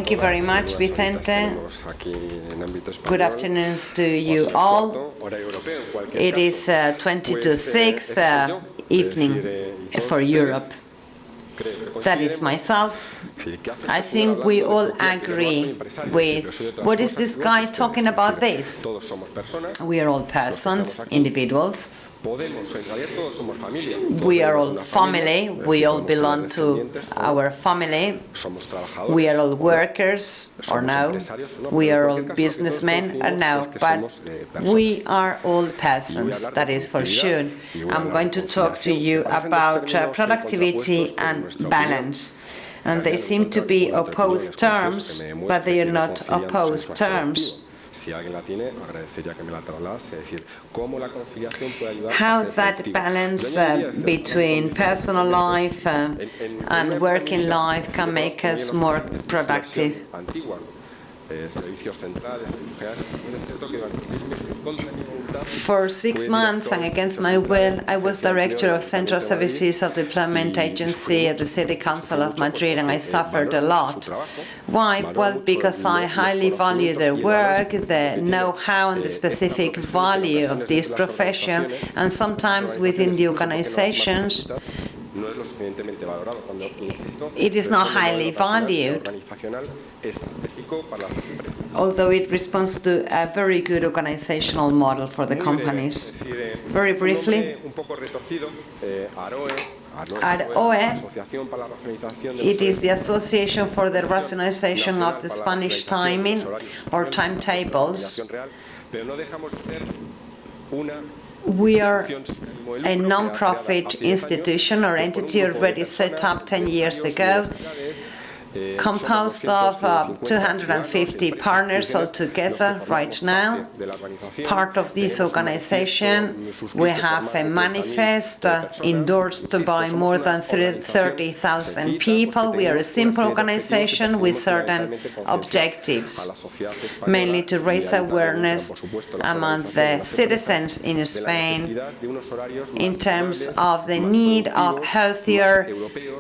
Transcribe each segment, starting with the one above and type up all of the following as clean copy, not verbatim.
Thank you very much, Vicente. Good afternoon to you all. It is 20 to 6 evening for Europe. That is myself. I think we all agree with what is this guy talking about this? We are all persons, individuals. We are all family, we all belong to our family, we are all workers, or no, we are all businessmen, or no, but we are all persons, that is for sure. I'm going to talk to you about productivity and balance. And they seem to be opposed terms, but they are not opposed terms. How that balance between personal life and working life can make us more productive. For 6 months and against my will, I was director of Central Services of Deployment Agency at the City Council of Madrid, and I suffered a lot. Why? Well, because I highly value the work, the know-how and the specific value of this profession, and sometimes within the organizations it is not highly valued, although it responds to a very good organizational model for the companies. Very briefly, ARHOE, it is the Association for the Rationalization of the Spanish Timing or Timetables. We are a non-profit institution or entity already set up 10 years ago, composed of 250 partners altogether right now. Part of this organization, we have a manifest endorsed by more than 30,000 people. We are a simple organization with certain objectives, mainly to raise awareness among the citizens in Spain in terms of the need of healthier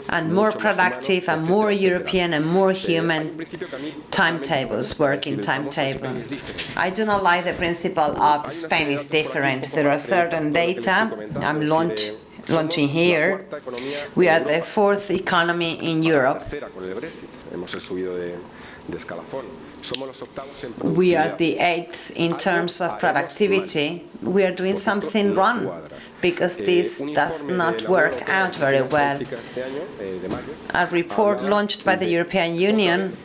and more productive and more European and more human timetables, working timetable. I do not like the principle of Spain is different. There are certain data I'm launching here. We are the 4th economy in Europe. We are the 8th in terms of productivity. We are doing something wrong because this does not work out very well. A report launched by the European Union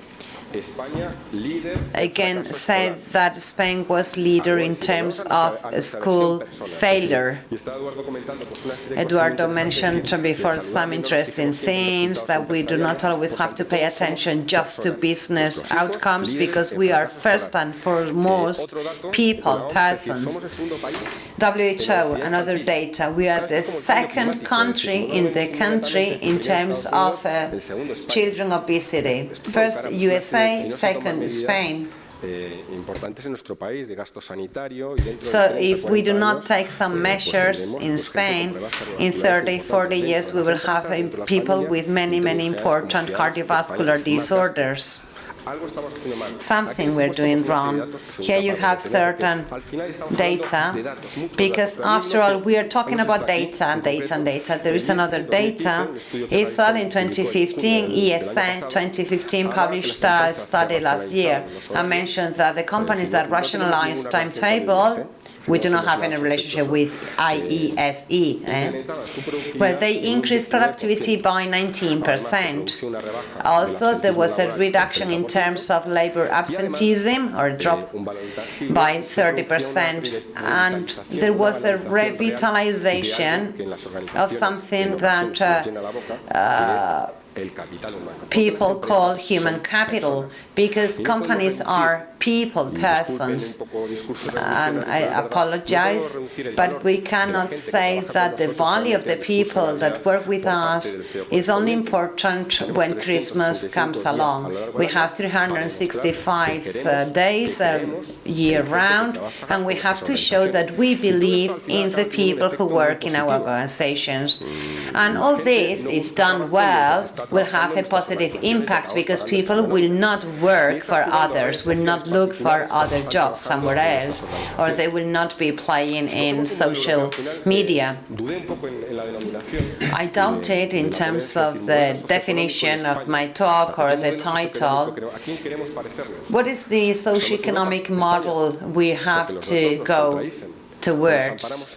again said that Spain was leader in terms of school failure. Eduardo mentioned before some interesting things, that we do not always have to pay attention just to business outcomes, because we are first and foremost people, persons. WHO and other data, we are the 2nd country in terms of children obesity. First USA, second Spain. So if we do not take some measures in Spain, in 30, 40 years we will have people with many, many important cardiovascular disorders. Something we're doing wrong. Here you have certain data, because after all we are talking about data and data and data. There is another data. ESOL in 2015, ESA 2015 published a study last year and mentioned that the companies that rationalize timetable, we do not have any relationship with IESE, but they increased productivity by 19%. Also, there was a reduction in terms of labor absenteeism, or a drop by 30%, and there was a revitalization of something that people call human capital, because companies are people, persons. And I apologize, but we cannot say that the value of the people that work with us is only important when Christmas comes along. We have 365 days year-round, and we have to show that we believe in the people who work in our organizations. And all this, if done well, will have a positive impact, because people will not work for others, will not look for other jobs somewhere else, or they will not be playing in social media. I doubt it in terms of the definition of my talk or the title. What is the socioeconomic model we have to go towards?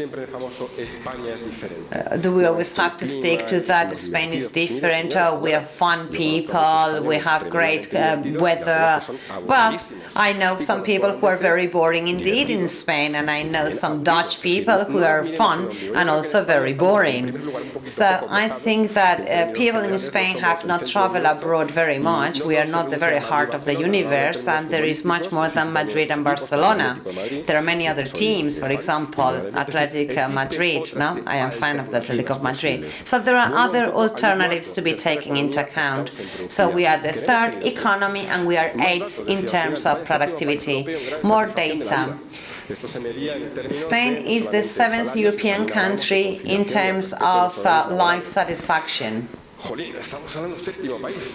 Do we always have to stick to that? Spain is different. Oh, we are fun people. We have great weather. Well, I know some people who are very boring indeed in Spain, and I know some Dutch people who are fun and also very boring. So I think that people in Spain have not traveled abroad very much. We are not the very heart of the universe, and there is much more than Madrid and Barcelona. There are many other teams, for example, Athletic Madrid. No, I am a fan of the Athletic of Madrid. So there are other alternatives to be taken into account. So we are the third economy, and we are eighth in terms of productivity. More data. Spain is the seventh European country in terms of life satisfaction.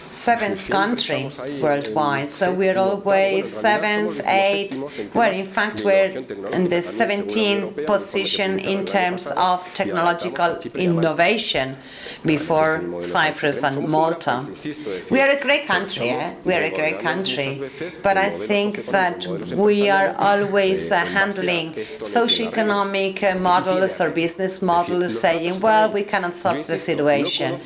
Seventh country worldwide, so we're always seventh, eighth, well, in fact we're in the 17th position in terms of technological innovation before Cyprus and Malta. We are a great country, we are a great country, but I think that we are always handling socioeconomic models or business models saying, well, we cannot solve the situation.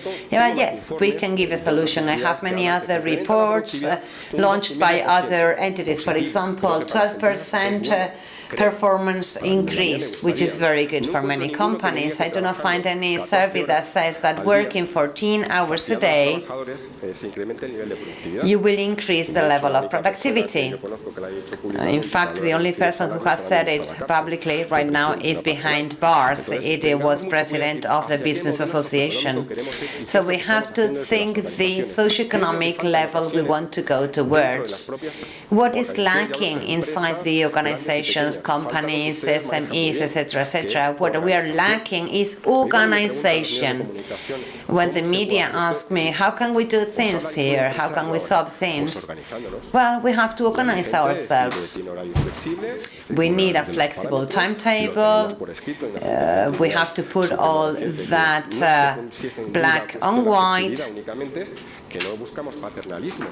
Yes, we can give a solution. I have many other reports launched by other entities. For example, 12% performance increase, which is very good for many companies. I do not find any survey that says that working 14 hours a day, you will increase the level of productivity. In fact, the only person who has said it publicly right now is behind bars. It was president of the Business Association. So we have to think the socioeconomic level we want to go towards. What is lacking inside the organizations, companies, SMEs, etc., what we are lacking is organization. When the media ask me, how can we do things here? How can we solve things? Well, we have to organize ourselves. We need a flexible timetable. We have to put all that black on white.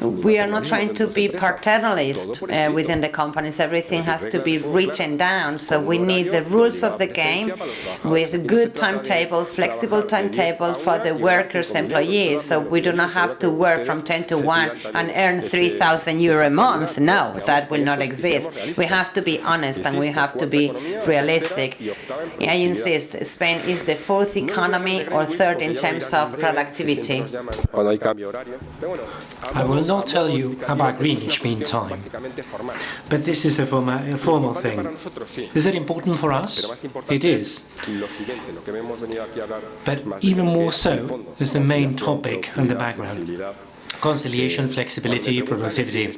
We are not trying to be paternalist within the companies. Everything has to be written down. So we need the rules of the game with a good timetable, flexible timetable for the workers, employees. So we do not have to work from 10 to 1 and earn €3,000 a month. No, that will not exist. We have to be honest and we have to be realistic. I insist, Spain is the fourth economy or third in terms of productivity. I will not tell you about Greenish meantime, but this is a formal thing. Is it important for us? It is. But even more so is the main topic in the background. Conciliation, flexibility, productivity.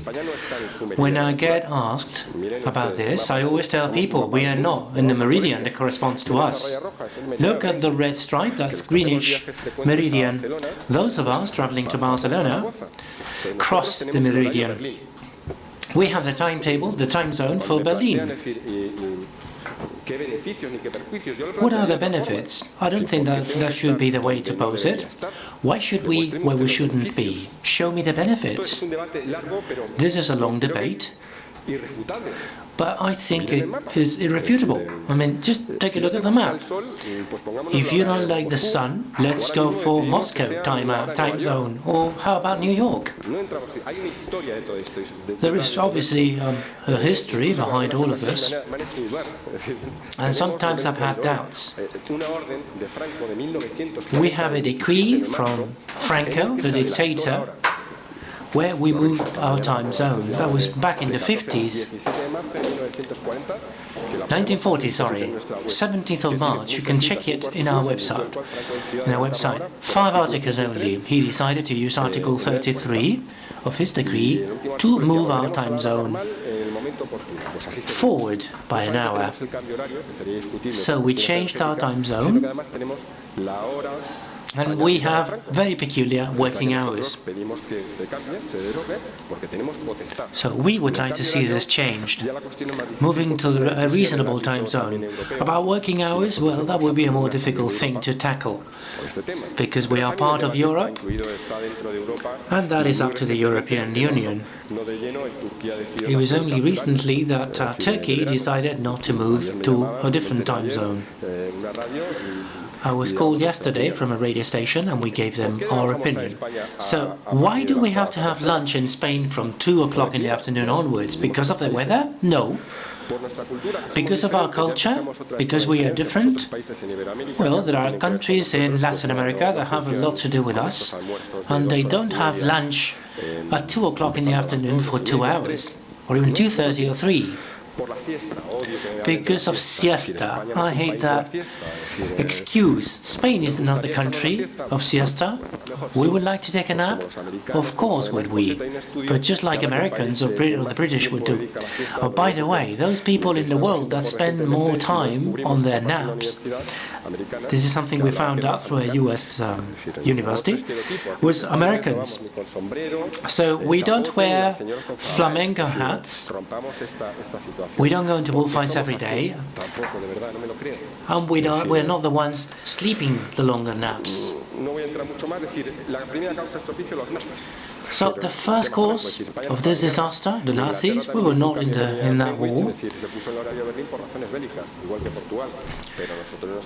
When I get asked about this, I always tell people we are not in the meridian that corresponds to us. Look at the red stripe, that's Greenwich meridian. Those of us traveling to Barcelona cross the meridian. We have the timetable, the time zone for Berlin. What are the benefits? I don't think that should be the way to pose it. Why should we where we shouldn't be? Show me the benefits. This is a long debate, but I think it is irrefutable. I mean, just take a look at the map. If you don't like the sun, let's go for Moscow time zone, or how about New York? There is obviously a history behind all of this, and sometimes I've had doubts. We have a decree from Franco, the dictator, where we moved our time zone. That was back in the 50s. 1940, sorry. 17th of March. You can check it in our website. 5 articles only. He decided to use Article 33 of his decree to move our time zone forward by an hour. So we changed our time zone. And we have very peculiar working hours. So we would like to see this changed, moving to a reasonable time zone. About working hours, well, that would be a more difficult thing to tackle, because we are part of Europe, and that is up to the European Union. It was only recently that Turkey decided not to move to a different time zone. I was called yesterday from a radio station and we gave them our opinion. So, why do we have to have lunch in Spain from 2 o'clock in the afternoon onwards? Because of the weather? No. Because of our culture? Because we are different? Well, there are countries in Latin America that have a lot to do with us, and they don't have lunch at 2 o'clock in the afternoon for 2 hours, or even 2:30 or 3. Because of siesta. I hate that excuse. Spain is another country of siesta. We would like to take a nap? Of course would we. But just like Americans or the British would do. Oh, by the way, those people in the world that spend more time on their naps, this is something we found out through a US university, was Americans. So we don't wear flamenco hats. We don't go into bullfights every day, and we're not the ones sleeping the longer naps. So the first cause of this disaster, the Nazis, we were not in that war.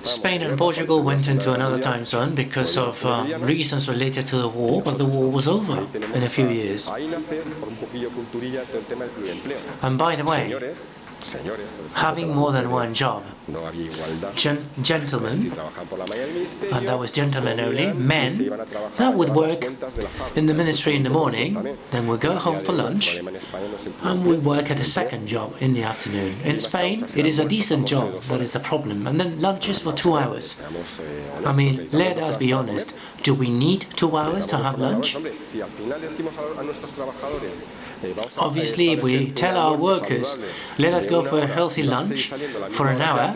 Spain and Portugal went into another time zone because of reasons related to the war, but the war was over in a few years. And by the way, having more than one job. Gentlemen, and that was gentlemen only, men, that would work in the ministry in the morning, then we go home for lunch, and we work at a second job in the afternoon. In Spain, it is a decent job that is the problem, and then lunches for 2 hours. I mean, let us be honest, do we need 2 hours to have lunch? Obviously, if we tell our workers, let us go for a healthy lunch for an hour,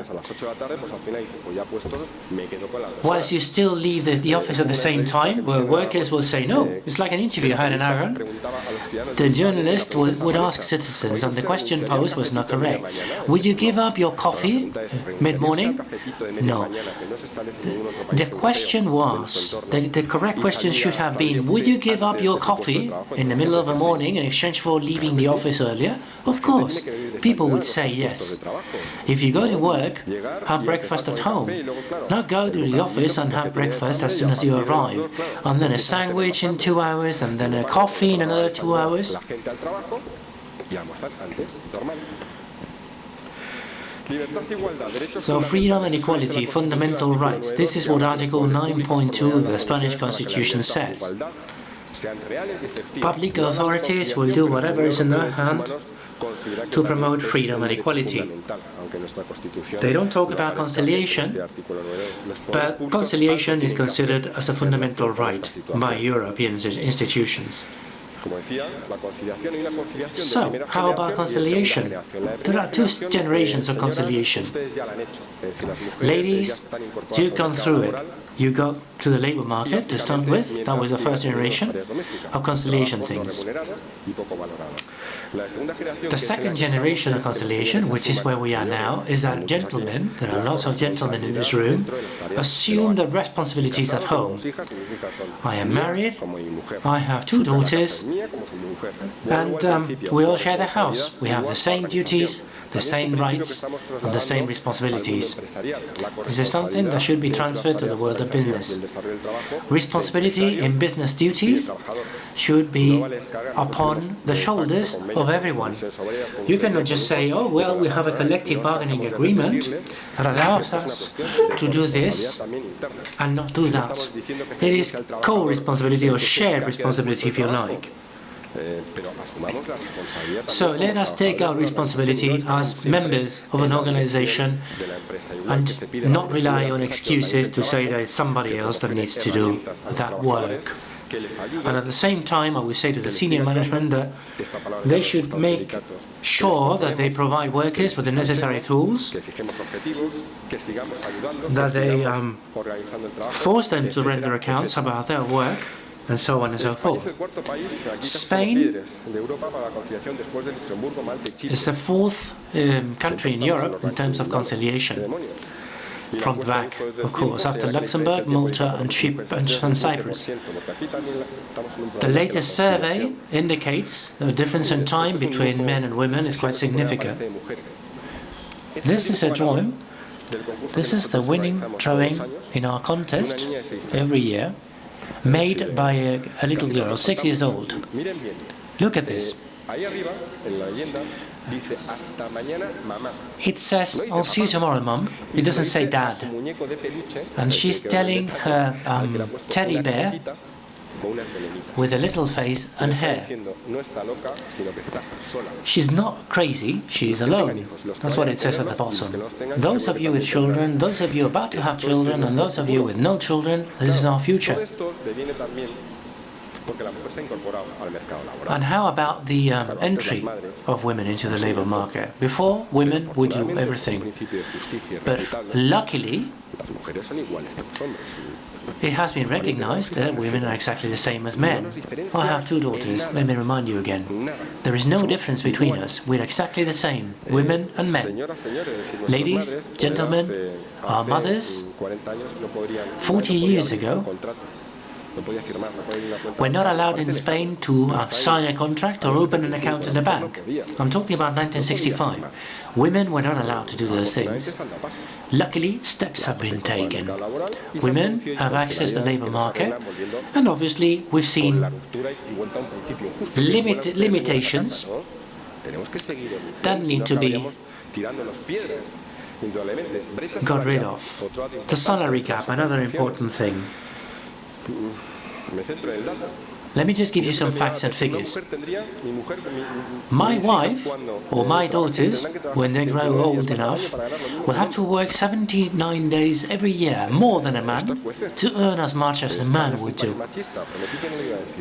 whilst you still leave the office at the same time, well, workers will say no. It's like an interview I had in Ireland. The journalist would ask citizens, and the question posed was not correct. Would you give up your coffee mid-morning? No. The question was, the correct question should have been, would you give up your coffee in the middle of the morning in exchange for leaving the office earlier? Of course. People would say yes. If you go to work, have breakfast at home. Not go to the office and have breakfast as soon as you arrive, and then a sandwich in 2 hours, and then a coffee in another 2 hours. So freedom and equality, fundamental rights. This is what Article 9.2 of the Spanish Constitution says. Public authorities will do whatever is in their hand to promote freedom and equality. They don't talk about conciliation, but conciliation is considered as a fundamental right by European institutions. So, how about conciliation? There are 2 generations of conciliation. Ladies, you've gone through it. You got to the labour market to start with. That was the first generation of conciliation things. The second generation of conciliation, which is where we are now, is that gentlemen, there are lots of gentlemen in this room, assume the responsibilities at home. I am married, I have 2 daughters, and we all share the house. We have the same duties, the same rights, and the same responsibilities. This is something that should be transferred to the world of business. Responsibility in business duties should be upon the shoulders of everyone. You cannot just say, oh, well, we have a collective bargaining agreement that allows us to do this and not do that. It is co-responsibility or shared responsibility, if you like. So let us take our responsibility as members of an organization and not rely on excuses to say that it's somebody else that needs to do that work. And at the same time, I would say to the senior management that they should make sure that they provide workers with the necessary tools, that they force them to render accounts about their work, and so on and so forth. Spain is the fourth country in Europe in terms of conciliation. From the back, of course, after Luxembourg, Malta and Cyprus. The latest survey indicates the difference in time between men and women is quite significant. This is a drawing. This is the winning drawing in our contest every year, made by a little girl, 6 years old. Look at this. It says, "I'll see you tomorrow, Mum." It doesn't say Dad. And she's telling her teddy bear with a little face and hair. She's not crazy, she's alone. That's what it says at the bottom. Those of you with children, those of you about to have children, and those of you with no children, this is our future. And how about the entry of women into the labor market? Before, women would do everything. But luckily, it has been recognized that women are exactly the same as men. I have 2 daughters, let me remind you again. There is no difference between us. We're exactly the same, women and men. Ladies, gentlemen, our mothers, 40 years ago, we're not allowed in Spain to sign a contract or open an account in a bank. I'm talking about 1965. Women were not allowed to do those things. Luckily, steps have been taken. Women have access to the labour market, and obviously we've seen limitations that need to be got rid of. The salary gap, another important thing. Let me just give you some facts and figures. My wife, or my daughters, when they grow old enough, will have to work 79 days every year, more than a man, to earn as much as a man would do.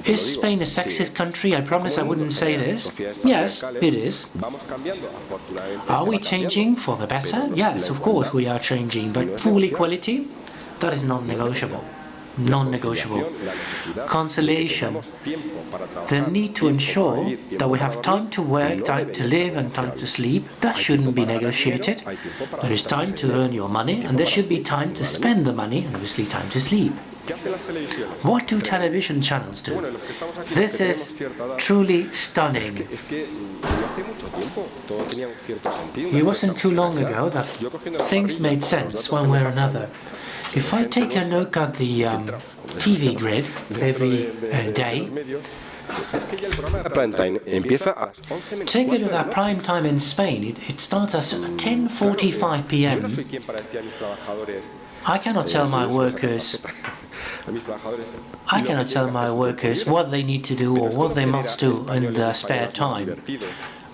Is Spain a sexist country? I promise I wouldn't say this. Yes, it is. Are we changing for the better? Yes, of course we are changing, but full equality? That is non-negotiable. Non-negotiable. Conciliation. The need to ensure that we have time to work, time to live and time to sleep, that shouldn't be negotiated. There is time to earn your money and there should be time to spend the money and obviously time to sleep. What do television channels do? This is truly stunning. It wasn't too long ago that things made sense one way or another. If I take a look at the TV grid every day, take a look at prime time in Spain. It starts at 10:45 p.m. I cannot tell my workers what they need to do or what they must do in their spare time.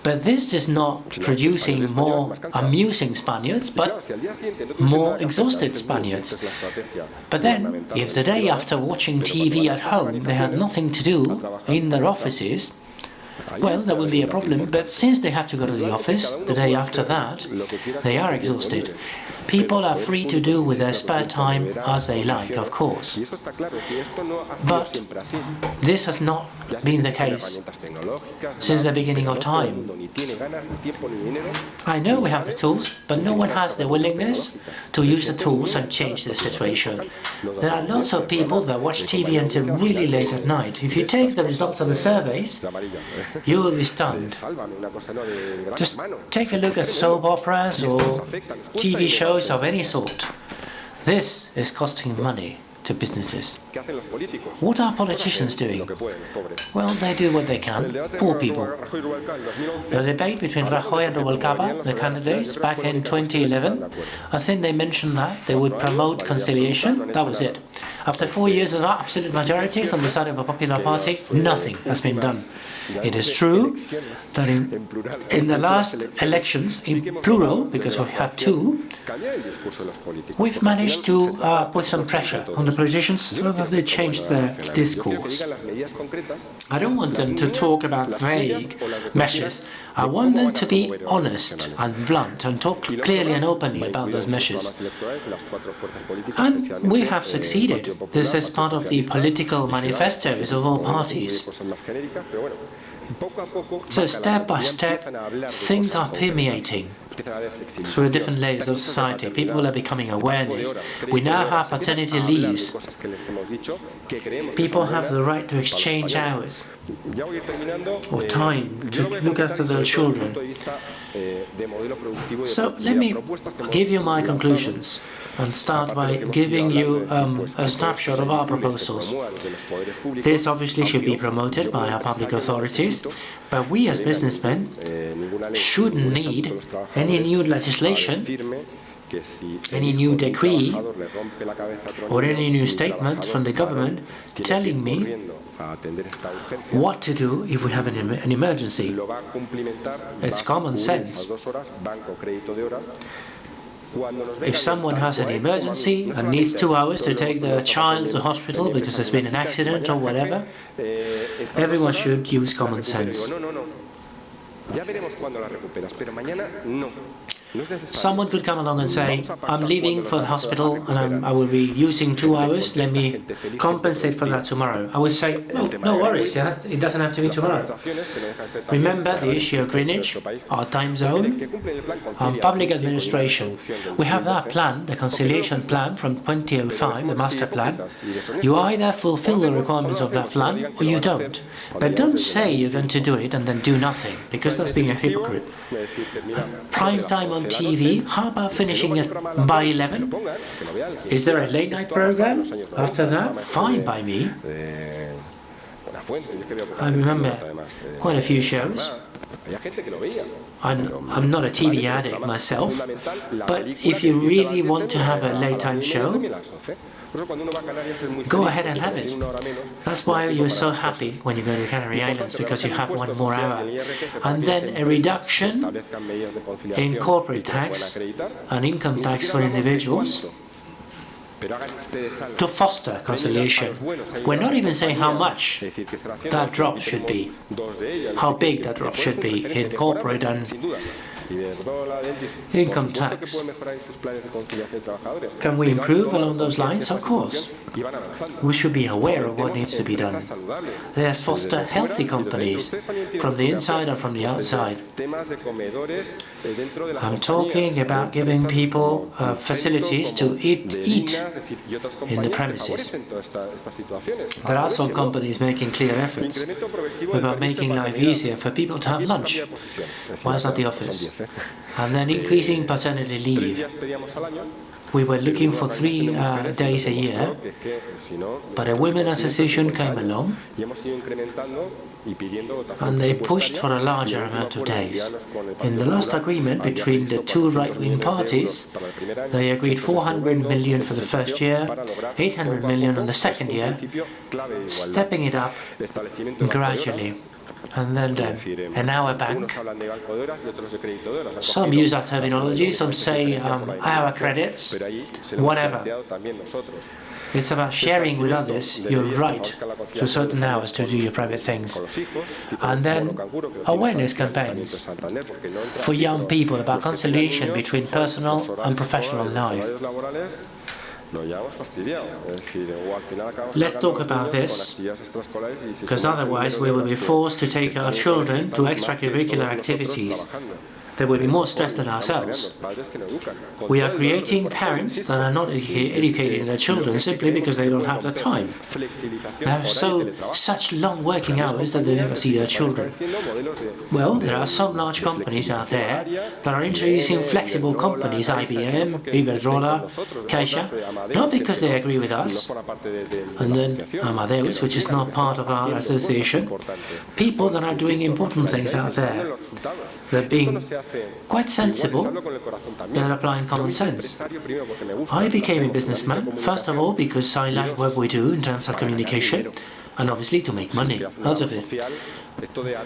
But this is not producing more amusing Spaniards, but more exhausted Spaniards. But then, if the day after watching TV at home they had nothing to do in their offices, well, there will be a problem, but since they have to go to the office the day after that, they are exhausted. People are free to do with their spare time as they like, of course. But this has not been the case since the beginning of time. I know we have the tools, but no one has the willingness to use the tools and change the situation. There are lots of people that watch TV until really late at night. If you take the results of the surveys, you will be stunned. Just take a look at soap operas or TV shows of any sort. This is costing money to businesses. What are politicians doing? Well, they do what they can. Poor people. The debate between ARHOE and Rubalcaba, the candidates, back in 2011, I think they mentioned that they would promote conciliation. That was it. After 4 years of absolute majorities on the side of a popular party, nothing has been done. It is true that in the last elections, in plural, because we've had 2, we've managed to put some pressure on the politicians so that that they change their discourse. I don't want them to talk about vague measures. I want them to be honest and blunt and talk clearly and openly about those measures. And we have succeeded. This is part of the political manifestos of all parties. So step by step, things are permeating through different layers of society. People are becoming awareness. We now have paternity leaves. People have the right to exchange hours or time to look after their children. So let me give you my conclusions and start by giving you a snapshot of our proposals. This obviously should be promoted by our public authorities, but we as businessmen shouldn't need any new legislation, any new decree, or any new statement from the government telling me what to do if we have an emergency. It's common sense. If someone has an emergency and needs 2 hours to take their child to hospital because there's been an accident or whatever, everyone should use common sense. Someone could come along and say, I'm leaving for the hospital and I will be using 2 hours, let me compensate for that tomorrow. I would say, oh, no worries, it doesn't have to be tomorrow. Remember the issue of Greenwich, our time zone, and public administration. We have that plan, the conciliation plan from 2005, the master plan. You either fulfill the requirements of that plan or you don't. But don't say you're going to do it and then do nothing, because that's being a hypocrite. Prime time on TV, how about finishing it by 11? Is there a late night program after that? Fine by me. I remember quite a few shows. I'm not a TV addict myself, but if you really want to have a late time show, go ahead and have it. That's why you're so happy when you go to the Canary Islands, because you have 1 more hour. And then a reduction in corporate tax and income tax for individuals to foster conciliation. We're not even saying how much that drop should be, how big that drop should be in corporate and income tax. Can we improve along those lines? Of course. We should be aware of what needs to be done. Let's foster healthy companies from the inside and from the outside. I'm talking about giving people facilities to eat in the premises. There are some companies making clear efforts about making life easier for people to have lunch whilst at the office. And then increasing paternity leave. We were looking for 3 days a year, but a women association came along and they pushed for a larger amount of days. In the last agreement between the 2 right-wing parties, they agreed 400 million for the first year, 800 million on the second year, stepping it up gradually. And then an hour bank. Some use that terminology, some say hour credits, whatever. It's about sharing with others your right to certain hours to do your private things. And then awareness campaigns for young people about conciliation between personal and professional life. Let's talk about this, because otherwise we will be forced to take our children to extracurricular activities. They will be more stressed than ourselves. We are creating parents that are not educating their children simply because they don't have the time. They have such long working hours that they never see their children. Well, there are some large companies out there that are introducing flexible companies, IBM, Iberdrola, Caixa, not because they agree with us, and then Amadeus, which is not part of our association, people that are doing important things out there. They're being quite sensible, they're applying common sense. I became a businessman, first of all, because I like what we do in terms of communication, and obviously to make money out of it.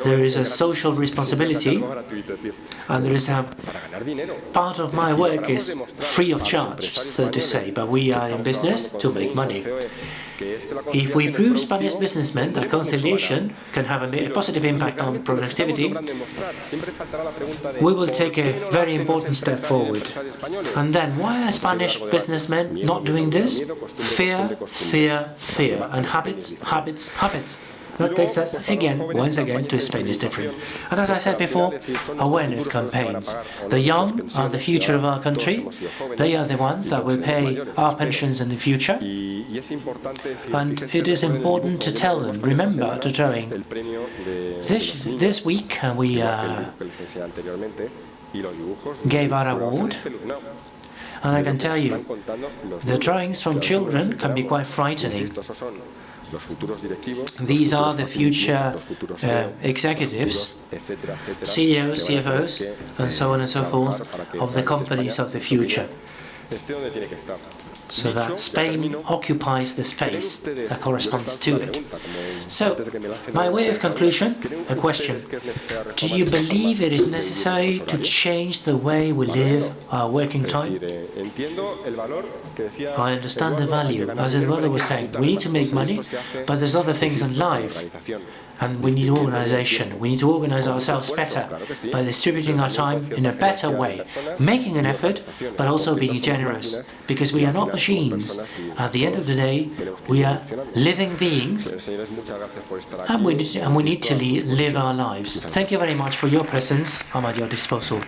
there is a social responsibility, and there is a part of my work is free of charge, so to say, but we are in business to make money. If we prove Spanish businessmen that conciliation can have a positive impact on productivity, we will take a very important step forward. And then, why are Spanish businessmen not doing this? Fear, fear, fear, and habits, habits, habits. That takes us once again, to Spain is different. And as I said before, awareness campaigns. The young are the future of our country. They are the ones that will pay our pensions in the future. And it is important to tell them, remember the drawing. This week we gave our award. And I can tell you, the drawings from children can be quite frightening. These are the future executives, CEOs, CFOs, and so on and so forth, of the companies of the future. So that Spain occupies the space that corresponds to it. So, by way of conclusion, a question. Do you believe it is necessary to change the way we live our working time? I understand the value. As Eduardo was saying, we need to make money, but there's other things in life. And we need organization. We need to organize ourselves better by distributing our time in a better way, making an effort, but also being generous, because we are not machines. At the end of the day, we are living beings, and we need to live our lives. Thank you very much for your presence. I'm at your disposal.